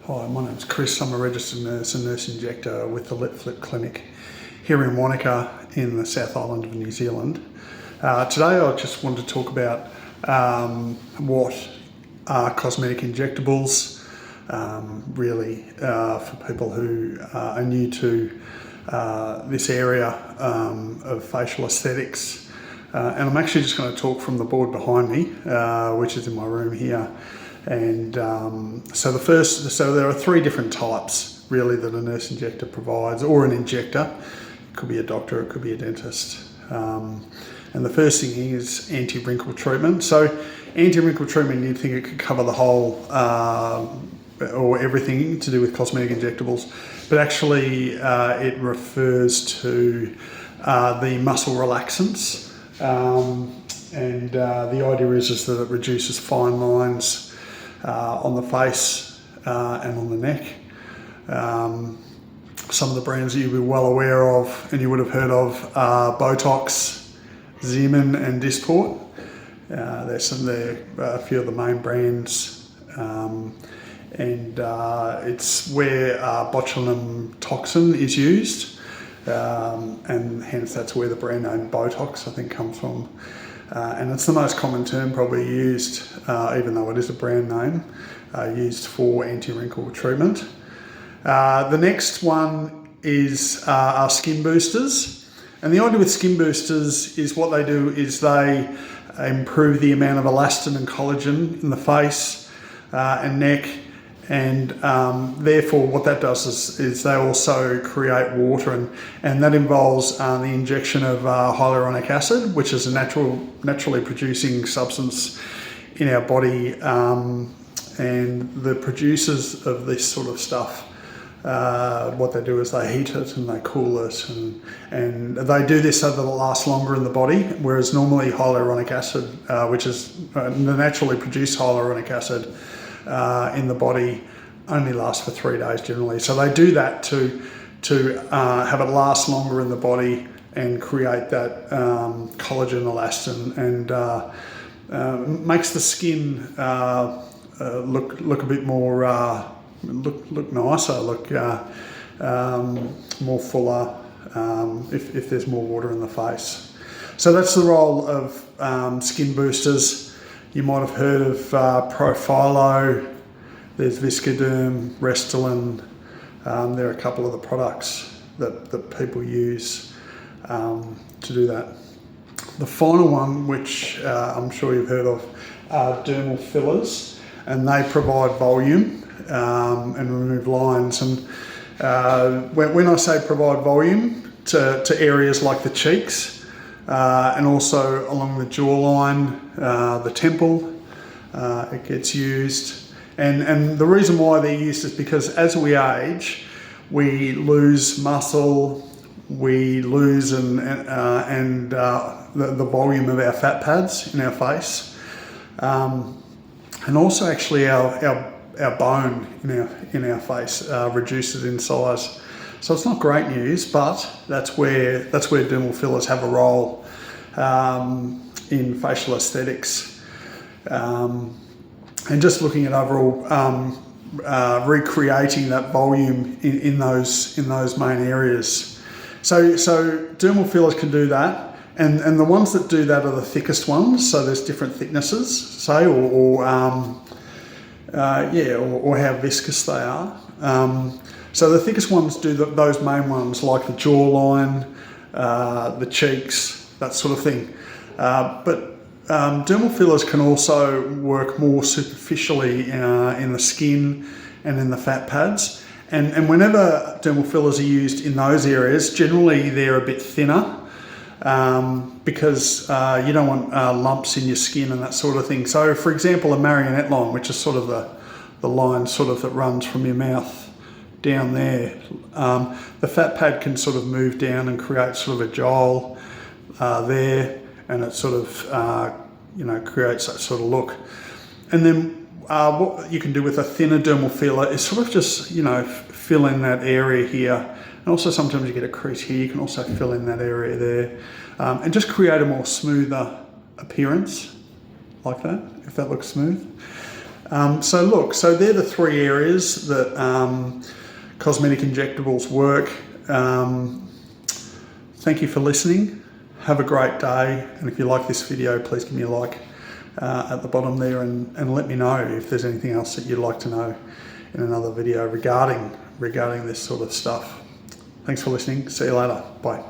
Hi, my name's Chris. I'm a registered nurse and nurse injector with the Let Flip Clinic here in Wanaka in the South Island of New Zealand. Today I just wanted to talk about what are cosmetic injectables, really for people who are new to this area of facial aesthetics. And I'm actually just going to talk from the board behind me, which is in my room here. And so there are three different types really that a nurse injector provides, or an injector. It could be a doctor, it could be a dentist. And the first thing is anti-wrinkle treatment. So anti-wrinkle treatment, you'd think it could cover the whole or everything to do with cosmetic injectables, but actually it refers to the muscle relaxants. And the idea is that it reduces fine lines on the face and on the neck. Some of the brands that you'll be well aware of and you would have heard of are Botox, Xeomin and Dysport. There's a few of the main brands, and it's where botulinum toxin is used, and hence that's where the brand name Botox I think comes from. And it's the most common term probably used, even though it is a brand name, used for anti-wrinkle treatment. The next one is our skin boosters. And the idea with skin boosters is what they do is they improve the amount of elastin and collagen in the face and neck. And therefore what that does is they also create water, and that involves the injection of hyaluronic acid, which is a naturally producing substance in our body, and the producers of this sort of stuff, what they do is they heat it and they cool it, and they do this so that it lasts longer in the body, whereas normally hyaluronic acid, which is the naturally produced hyaluronic acid, in the body only lasts for 3 days generally. So they do that to have it last longer in the body and create that collagen, elastin, and makes the skin look a bit more look nicer, look more fuller if there's more water in the face. So that's the role of skin boosters. You might have heard of Profilo, there's Viscoderm, Restylane. There are a couple of the products that people use to do that. The final one, which I'm sure you've heard of, are Dermal Fillers, and they provide volume and remove lines. And when I say provide volume to areas like the cheeks, and also along the jawline, the temple, it gets used. And the reason why they're used is because as we age, we lose muscle, we lose the volume of our fat pads in our face, and also actually our bone in our face reduces in size. So it's not great news, but that's where dermal fillers have a role in facial aesthetics. And just looking at overall recreating that volume in those main areas. So dermal fillers can do that, and the ones that do that are the thickest ones. So there's different thicknesses, say, or how viscous they are. So the thickest ones do those main ones, like the jawline, the cheeks, that sort of thing. But dermal fillers can also work more superficially in the skin and in the fat pads. And whenever dermal fillers are used in those areas, generally they're a bit thinner because you don't want lumps in your skin and that sort of thing. So for example, a marionette line, which is sort of the line sort of that runs from your mouth down there, the fat pad can sort of move down and create sort of a jole there, and it sort of creates that sort of look. And then what you can do with a thinner dermal filler is sort of just fill in that area here, and also sometimes you get a crease here, you can also fill in that area there, and just create a more smoother appearance like that, if that looks smooth. So they're the three areas that cosmetic injectables work. Thank you for listening. Have a great day, and if you like this video, please give me a like at the bottom there, and let me know if there's anything else that you'd like to know in another video regarding this sort of stuff. Thanks for listening. See you later. Bye.